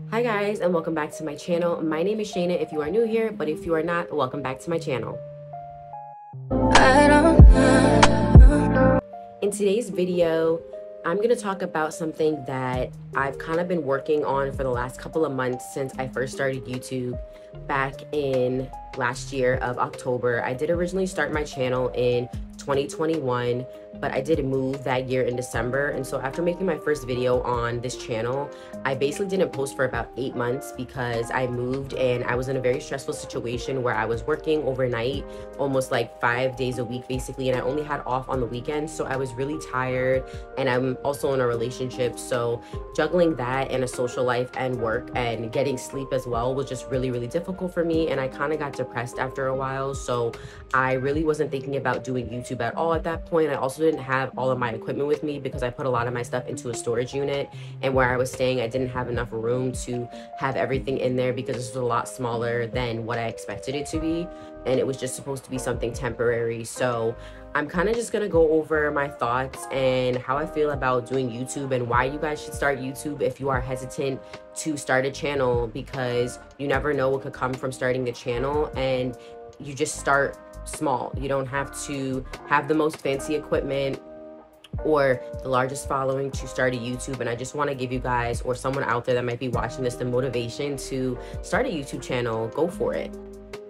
Hi guys, and welcome back to my channel. My name is Shayna if you are new here, but if you are not, welcome back to my channel. In today's video, I'm going to talk about something that I've kind of been working on for the last couple of months since I first started YouTube back in last year of October. I did originally start my channel in 2021, but I did move that year in December. And so after making my first video on this channel, I basically didn't post for about 8 months because I moved and I was in a very stressful situation where I was working overnight, almost like 5 days a week basically, and I only had off on the weekends. So I was really tired, and I'm also in a relationship. So juggling that and a social life and work and getting sleep as well was just really, really difficult for me. And I kind of got depressed after a while. So I really wasn't thinking about doing YouTube at all at that point. I also didn't have all of my equipment with me because I put a lot of my stuff into a storage unit, and where I was staying, I didn't have enough room to have everything in there because this was a lot smaller than what I expected it to be, and it was just supposed to be something temporary. So I'm kind of just gonna go over my thoughts and how I feel about doing YouTube and why you guys should start YouTube if you are hesitant to start a channel, because you never know what could come from starting a channel, and you just start small. You don't have to have the most fancy equipment or the largest following to start a YouTube. And I just want to give you guys, or someone out there that might be watching this, the motivation to start a YouTube channel. Go for it.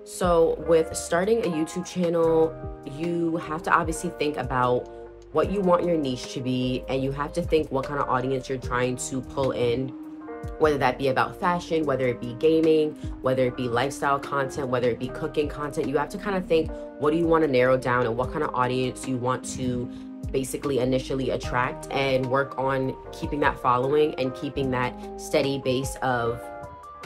So with starting a YouTube channel, you have to obviously think about what you want your niche to be, and you have to think what kind of audience you're trying to pull in, whether that be about fashion, whether it be gaming, whether it be lifestyle content, whether it be cooking content. You have to kind of think, what do you want to narrow down and what kind of audience you want to basically initially attract, and work on keeping that following and keeping that steady base of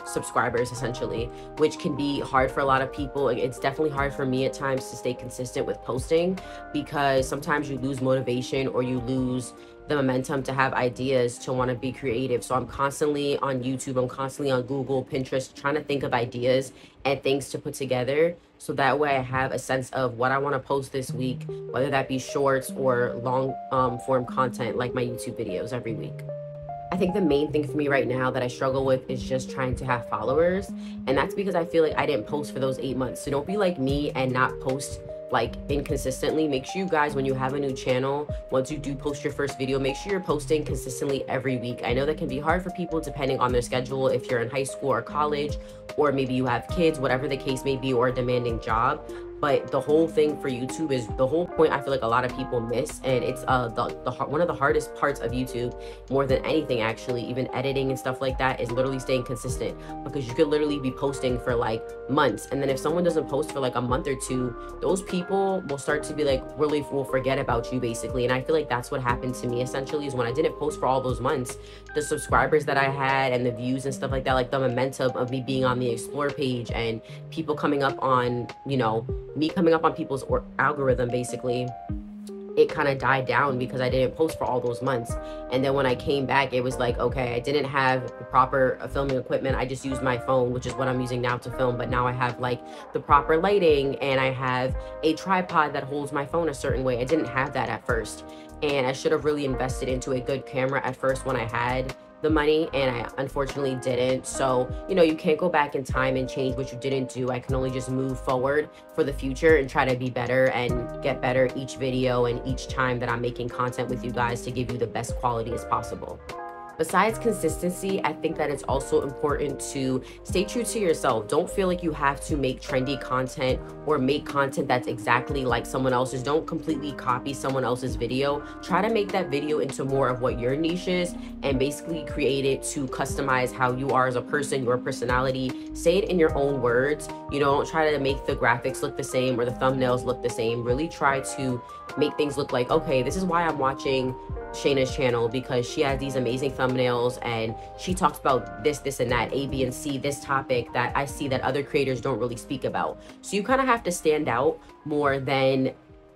subscribers essentially, which can be hard for a lot of people. It's definitely hard for me at times to stay consistent with posting, because sometimes you lose motivation or you lose the momentum to have ideas, to want to be creative. So I'm constantly on YouTube, I'm constantly on Google, Pinterest, trying to think of ideas and things to put together, so that way I have a sense of what I want to post this week, whether that be shorts or long form content like my YouTube videos every week. I think the main thing for me right now that I struggle with is just trying to have followers. And that's because I feel like I didn't post for those 8 months. So don't be like me and not post like inconsistently. Make sure you guys, when you have a new channel, once you do post your first video, make sure you're posting consistently every week. I know that can be hard for people depending on their schedule, if you're in high school or college, or maybe you have kids, whatever the case may be, or a demanding job. But the whole thing for YouTube is, the whole point I feel like a lot of people miss, and it's one of the hardest parts of YouTube, more than anything actually, even editing and stuff like that, is literally staying consistent, because you could literally be posting for like months, and then if someone doesn't post for like a month or two, those people will start to be like, really will forget about you basically. And I feel like that's what happened to me essentially, is when I didn't post for all those months, the subscribers that I had and the views and stuff like that, like the momentum of me being on the explore page and people coming up on, you know, me coming up on people's algorithm basically, it kind of died down because I didn't post for all those months. And then when I came back, it was like, okay, I didn't have the proper filming equipment. I just used my phone, which is what I'm using now to film, but now I have like the proper lighting, and I have a tripod that holds my phone a certain way. I didn't have that at first, and I should have really invested into a good camera at first when I had the money, and I unfortunately didn't. So, you know, you can't go back in time and change what you didn't do. I can only just move forward for the future and try to be better and get better each video and each time that I'm making content with you guys, to give you the best quality as possible. Besides consistency, I think that it's also important to stay true to yourself. Don't feel like you have to make trendy content or make content that's exactly like someone else's. Don't completely copy someone else's video. Try to make that video into more of what your niche is, and basically create it to customize how you are as a person, your personality. Say it in your own words. You know, don't try to make the graphics look the same or the thumbnails look the same. Really try to make things look like, okay, this is why I'm watching Shayna's channel, because she has these amazing thumbnails and she talks about this and that, A, B, and C, this topic that I see that other creators don't really speak about. So you kind of have to stand out more than,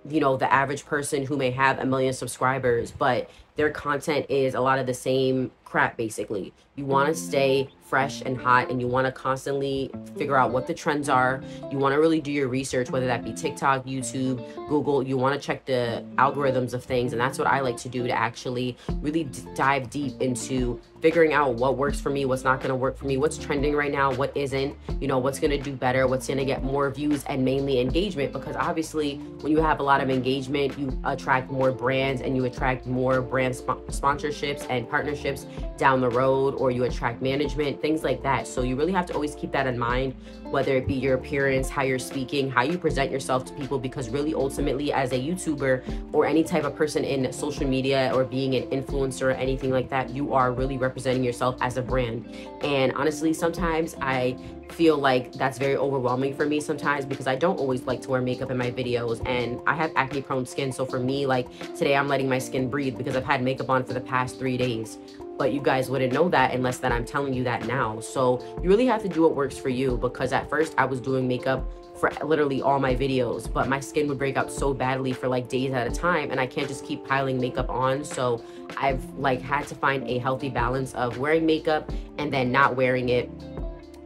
you know, the average person who may have 1 million subscribers, but their content is a lot of the same crap. Basically, you want to stay fresh and hot, and you want to constantly figure out what the trends are. You want to really do your research, whether that be TikTok, YouTube, Google. You want to check the algorithms of things, and that's what I like to do, to actually really dive deep into figuring out what works for me, what's not going to work for me, what's trending right now, what isn't, you know, what's going to do better, what's going to get more views and mainly engagement. Because obviously when you have a lot of engagement, you attract more brands, and you attract more brand sponsorships and partnerships down the road, or you attract management, things like that. So you really have to always keep that in mind, whether it be your appearance, how you're speaking, how you present yourself to people, because really ultimately as a YouTuber or any type of person in social media or being an influencer or anything like that, you are really representing yourself as a brand. And honestly, sometimes I feel like that's very overwhelming for me sometimes, because I don't always like to wear makeup in my videos, and I have acne prone skin. So for me, like today, I'm letting my skin breathe because I've had makeup on for the past 3 days. But you guys wouldn't know that unless that I'm telling you that now. So you really have to do what works for you, because at first I was doing makeup for literally all my videos, but my skin would break out so badly for like days at a time, and I can't just keep piling makeup on. So I've like had to find a healthy balance of wearing makeup and then not wearing it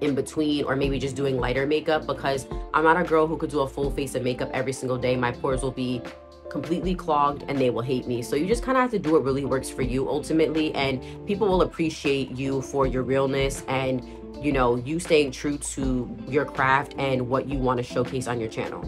in between, or maybe just doing lighter makeup, because I'm not a girl who could do a full face of makeup every single day. My pores will be completely clogged and they will hate me. So you just kind of have to do what really works for you ultimately, and people will appreciate you for your realness and, you know, you staying true to your craft and what you want to showcase on your channel.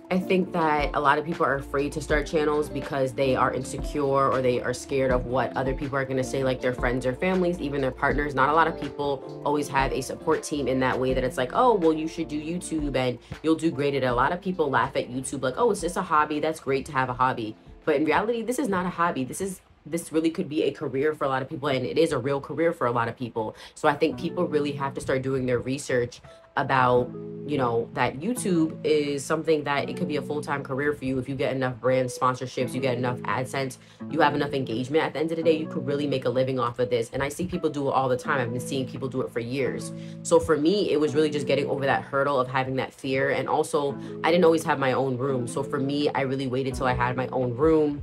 I think that a lot of people are afraid to start channels because they are insecure, or they are scared of what other people are going to say, like their friends or families, even their partners. Not a lot of people always have a support team in that way, that it's like, oh, well, you should do YouTube and you'll do great at it. A lot of people laugh at YouTube like, oh, it's just a hobby. That's great to have a hobby. But in reality, this is not a hobby. This really could be a career for a lot of people, and it is a real career for a lot of people. So I think people really have to start doing their research about, you know, that YouTube is something that it could be a full-time career for you. If you get enough brand sponsorships, you get enough AdSense, you have enough engagement, at the end of the day, you could really make a living off of this. And I see people do it all the time. I've been seeing people do it for years. So for me, it was really just getting over that hurdle of having that fear. And also, I didn't always have my own room. So for me, I really waited till I had my own room.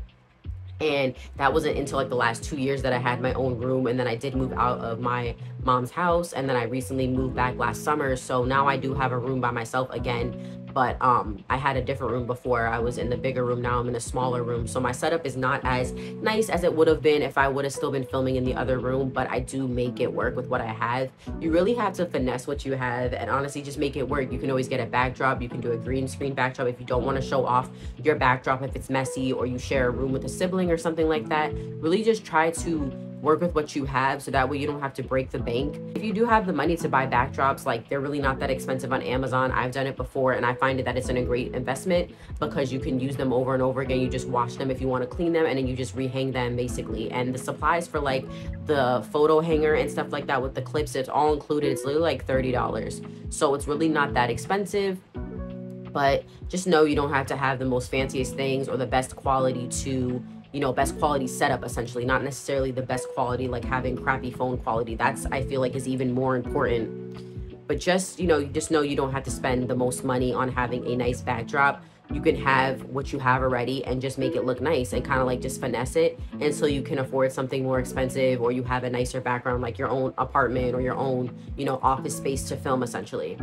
And that wasn't until like the last 2 years that I had my own room. And then I did move out of my mom's house, and then I recently moved back last summer. So now I do have a room by myself again. But I had a different room before. I was in the bigger room. Now I'm in a smaller room. So my setup is not as nice as it would have been if I would have still been filming in the other room, but I do make it work with what I have. You really have to finesse what you have and honestly just make it work. You can always get a backdrop. You can do a green screen backdrop if you don't want to show off your backdrop, if it's messy, or you share a room with a sibling or something like that. Really just try to work with what you have, so that way you don't have to break the bank. If you do have the money to buy backdrops, like they're really not that expensive on Amazon. I've done it before, and I find that it's a great investment because you can use them over and over again. You just wash them if you want to clean them, and then you just rehang them basically. And the supplies for like the photo hanger and stuff like that with the clips, it's all included. It's literally like $30. So it's really not that expensive. But just know you don't have to have the most fanciest things or the best quality to, you know, best quality setup, essentially. Not necessarily the best quality, like having crappy phone quality. That's, I feel like, is even more important. But just, you know, just know you don't have to spend the most money on having a nice backdrop. You can have what you have already and just make it look nice and kind of like just finesse it until you can afford something more expensive, or you have a nicer background, like your own apartment or your own, you know, office space to film, essentially.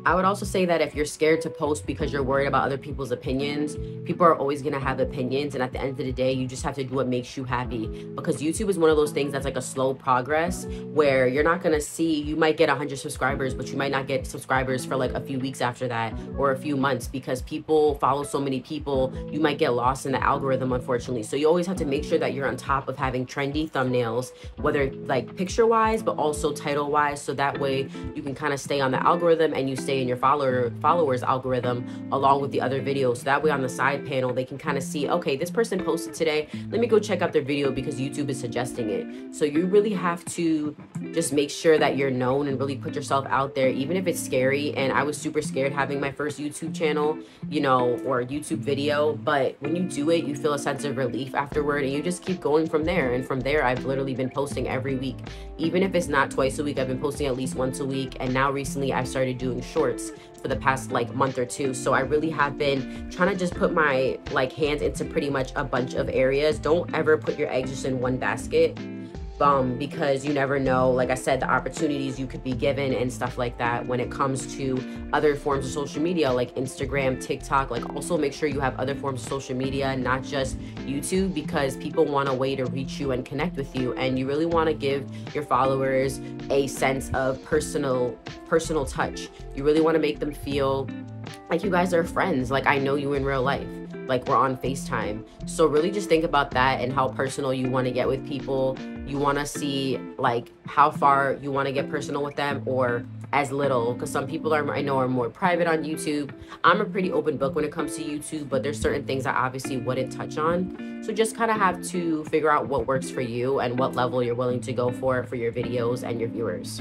I would also say that if you're scared to post because you're worried about other people's opinions, people are always going to have opinions. And at the end of the day, you just have to do what makes you happy, because YouTube is one of those things that's like a slow progress where you're not going to see, you might get 100 subscribers, but you might not get subscribers for like a few weeks after that, or a few months, because people follow so many people. You might get lost in the algorithm, unfortunately. So you always have to make sure that you're on top of having trendy thumbnails, whether like picture wise, but also title wise. So that way you can kind of stay on the algorithm and you stay in your followers algorithm along with the other videos. So that way on the side panel, they can kind of see, okay, this person posted today, let me go check out their video because YouTube is suggesting it. So you really have to just make sure that you're known and really put yourself out there, even if it's scary. And I was super scared having my first YouTube channel, you know, or YouTube video, but when you do it, you feel a sense of relief afterward, and you just keep going from there. And from there, I've literally been posting every week. Even if it's not twice a week, I've been posting at least once a week. And now recently I've started doing shorts. shorts for the past like month or two. So I really have been trying to just put my like hands into pretty much a bunch of areas. Don't ever put your eggs just in one basket. Because you never know, like I said, the opportunities you could be given and stuff like that when it comes to other forms of social media like Instagram, TikTok. Like, also make sure you have other forms of social media, not just YouTube, because people want a way to reach you and connect with you, and you really want to give your followers a sense of personal touch. You really want to make them feel like you guys are friends, like I know you in real life, like we're on FaceTime. So really just think about that and how personal you want to get with people. You want to see like how far you want to get personal with them, or as little, because some people I know are more private on YouTube. I'm a pretty open book when it comes to YouTube, but there's certain things I obviously wouldn't touch on. So just kind of have to figure out what works for you and what level you're willing to go for your videos and your viewers.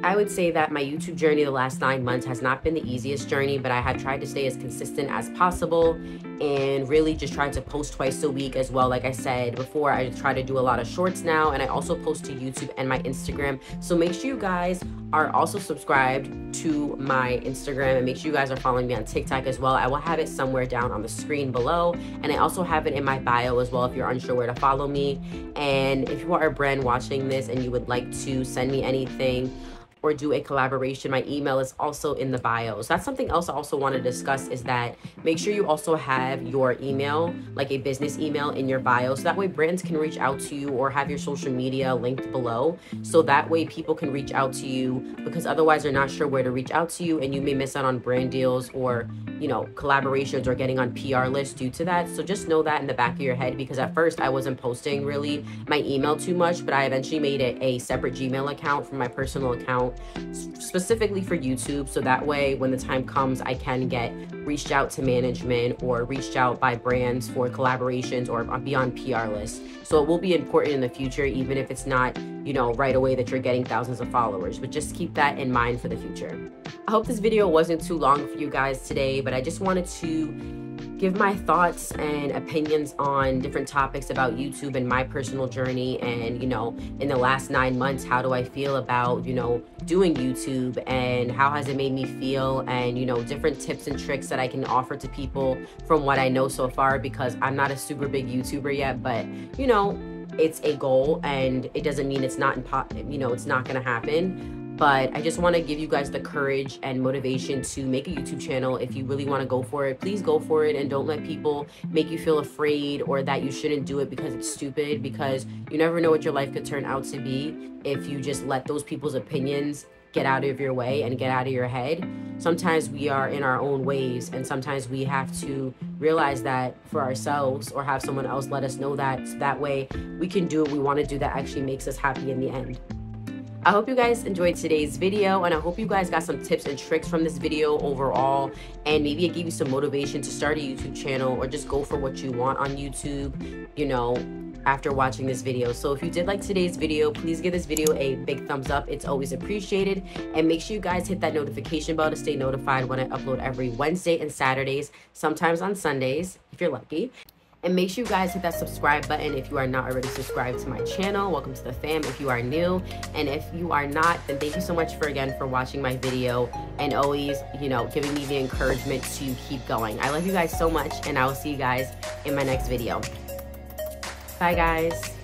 I would say that my YouTube journey the last 9 months has not been the easiest journey, but I have tried to stay as consistent as possible and really just tried to post twice a week as well. Like I said before, I try to do a lot of shorts now, and I also post to YouTube and my Instagram. So make sure you guys are also subscribed to my Instagram, and make sure you guys are following me on TikTok as well. I will have it somewhere down on the screen below, and I also have it in my bio as well if you're unsure where to follow me. And if you are a brand watching this and you would like to send me anything or do a collaboration, my email is also in the bio. So that's something else I also want to discuss, is that make sure you also have your email, like a business email, in your bio, so that way brands can reach out to you, or have your social media linked below, so that way people can reach out to you, because otherwise they're not sure where to reach out to you, and you may miss out on brand deals or, you know, collaborations or getting on PR lists due to that. So just know that in the back of your head, because at first I wasn't posting really my email too much, but I eventually made it a separate Gmail account from my personal account specifically for YouTube, so that way when the time comes I can get reached out to management or reached out by brands for collaborations or be on PR lists. So it will be important in the future, even if it's not, you know, right away that you're getting thousands of followers, but just keep that in mind for the future. I hope this video wasn't too long for you guys today, but I just wanted to give my thoughts and opinions on different topics about YouTube and my personal journey, and, you know, in the last 9 months, how do I feel about, you know, doing YouTube, and how has it made me feel, and, you know, different tips and tricks that I can offer to people from what I know so far, because I'm not a super big YouTuber yet, but, you know, it's a goal, and it doesn't mean it's not it's not gonna happen. But I just want to give you guys the courage and motivation to make a YouTube channel. If you really want to go for it, please go for it, and don't let people make you feel afraid or that you shouldn't do it because it's stupid, because you never know what your life could turn out to be if you just let those people's opinions get out of your way and get out of your head. Sometimes we are in our own ways, and sometimes we have to realize that for ourselves, or have someone else let us know that, so that way we can do what we want to do that actually makes us happy in the end. I hope you guys enjoyed today's video, and I hope you guys got some tips and tricks from this video overall, and maybe it gave you some motivation to start a YouTube channel or just go for what you want on YouTube, you know, after watching this video. So if you did like today's video, please give this video a big thumbs up. It's always appreciated, and make sure you guys hit that notification bell to stay notified when I upload every Wednesday and Saturdays, sometimes on Sundays if you're lucky. And make sure you guys hit that subscribe button if you are not already subscribed to my channel. Welcome to the fam if you are new. And if you are not, then thank you so much for watching my video, and always, you know, giving me the encouragement to keep going. I love you guys so much, and I will see you guys in my next video. Bye guys.